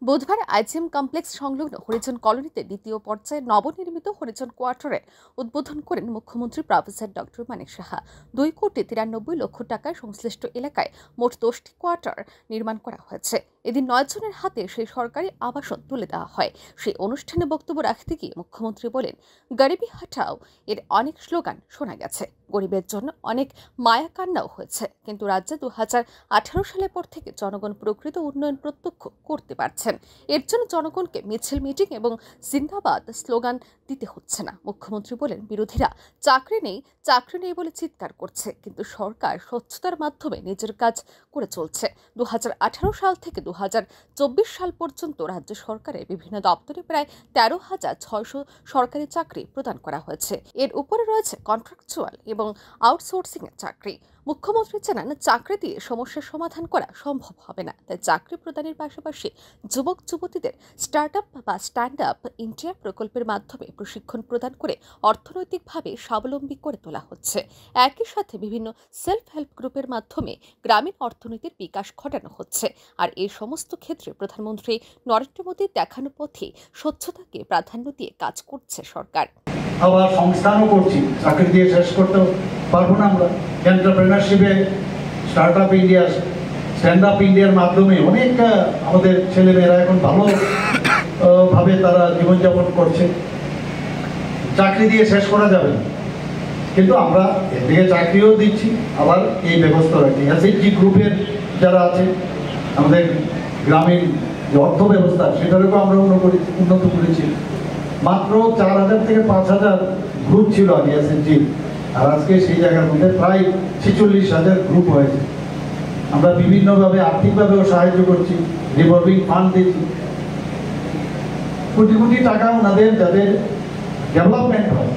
বুধবার IgM complex সংলগ্ন হরিজন কলোনিতে দ্বিতীয় পর্যায়ে নবনির্মিত হরিজন কোয়ার্টারের উদ্বোধন করেন মুখ্যমন্ত্রী প্রফেসর ডক্টর মানিক সাহা। 2,93,লক্ষ টাকায় সংশ্লিষ্ট এলাকায় মোট 10টি কোয়ার্টার নির্মাণ করা হয়েছে। এদিন 9 জনের হাতে সেই সরকারি আবাসন তুলে দেওয়া হয়। সেই অনুষ্ঠানে বক্তব্য রাখতে গিয়ে মুখ্যমন্ত্রী বলেন, গরিবি হাটাও এর অনেক স্লোগান শোনা গেছে, গরিবের জন্য অনেক মায়া কান্নাও হয়েছে, কিন্তু রাজ্যে 2018 সালের পর থেকে জনগণ প্রকৃত উন্নয়ন প্রত্যক্ষ করতে পারছেন। এর জন্য জনগণকে মিছিল, মিটিং এবং জিন্দাবাদ স্লোগান দিতে হচ্ছে না। মুখ্যমন্ত্রী বলেন, বিরোধীরা চাকরি নেই বলে চিৎকার করছে, কিন্তু সরকার স্বচ্ছতার মাধ্যমে নিজের কাজ করে চলছে। 2018 সাল থেকে 2024 সাল পর্যন্ত রাজ্য সরকারের বিভিন্ন দপ্তরে প্রায় 13,600 সরকারি চাকরি প্রদান করা হয়েছে। এর উপরে রয়েছে কন্ট্রাকচুয়াল এবং আউটসোর্সিং এর চাকরি। মুখ্যমন্ত্রী জানান, চাকরি দিয়ে সমস্যার সমাধান করা সম্ভব হবে না, তাই চাকরি প্রদানের পাশাপাশি যুবক যুবতীদের স্টার্ট আপ ইন্ডিয়া প্রকল্পের মাধ্যমে প্রশিক্ষণ প্রদান করে অর্থনৈতিকভাবে স্বাবলম্বী করে তোলা হচ্ছে। একই সাথে বিভিন্ন সেলফ হেল্প গ্রুপের মাধ্যমে গ্রামীণ অর্থনীতির বিকাশ ঘটানো হচ্ছে। আর এই সমস্ত ক্ষেত্রে প্রধানমন্ত্রী নরেন্দ্র মোদীর দেখানো পথে স্বচ্ছতাকে প্রাধান্য দিয়ে কাজ করছে সরকার। আবার সংস্থানও করছি, চাকরি দিয়ে শেষ করতে পারবো না আমরা। এন্টারপ্রেনারশিপে স্টার্ট আপ ইন্ডিয়ার মাধ্যমে অনেক আমাদের ছেলেমেয়েরা এখন ভালো ভাবে তারা জীবনযাপন করছে। চাকরি দিয়ে শেষ করা যাবে না, কিন্তু আমরা এদিকে চাকরিও দিচ্ছি, আবার এই ব্যবস্থা রাখি। এসএইচজি গ্রুপের যারা আছে, আমাদের গ্রামীণ যে অর্থ ব্যবস্থা, সেটাকেও আমরা উন্নত করেছি। মাত্র 4,000 থেকে 5,000 গ্রুপ ছিল আগে এসএইচজি, আর আজকে সেই জায়গার মধ্যে প্রায় 46,000 গ্রুপ হয়েছে। আমরা বিভিন্নভাবে আর্থিকভাবেও সাহায্য করছি, রিভলভিং ফান্ড দিচ্ছি, কোটি কোটি টাকা ওনাদের যাদের ডেভেলপমেন্ট হয়।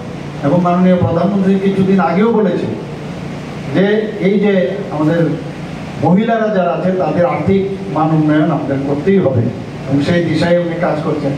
এবং মাননীয় প্রধানমন্ত্রী কিছুদিন আগেও বলেছে যে এই যে আমাদের মহিলারা যারা আছে তাদের আর্থিক মান উন্নয়ন আমাদের করতেই হবে, এবং সেই দিশায় উনি কাজ করছেন।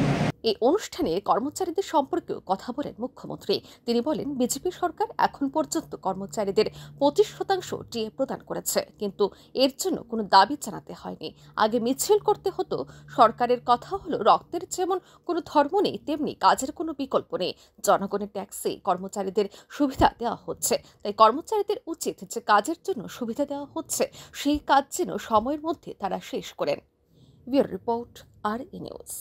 এই অনুষ্ঠানে কর্মচারীদের সম্পর্কেও কথা বলেন মুখ্যমন্ত্রী। তিনি বলেন, বিজেপি সরকার এখন পর্যন্ত কর্মচারীদের 25% ডিএ প্রদান করেছে, কিন্তু এর জন্য কোনো দাবি জানাতে হয়নি। আগে মিছিল করতে হতো। সরকারের কথা হলো, রক্তের যেমন কোনো ধর্ম নেই, তেমনি কাজের কোনো বিকল্প নেই। জনগণের ট্যাক্সে কর্মচারীদের সুবিধা দেওয়া হচ্ছে, তাই কর্মচারীদের উচিত যে কাজের জন্য সুবিধা দেওয়া হচ্ছে সেই কাজ যেন সময়ের মধ্যে তারা শেষ করেন। Bureau report, RE news.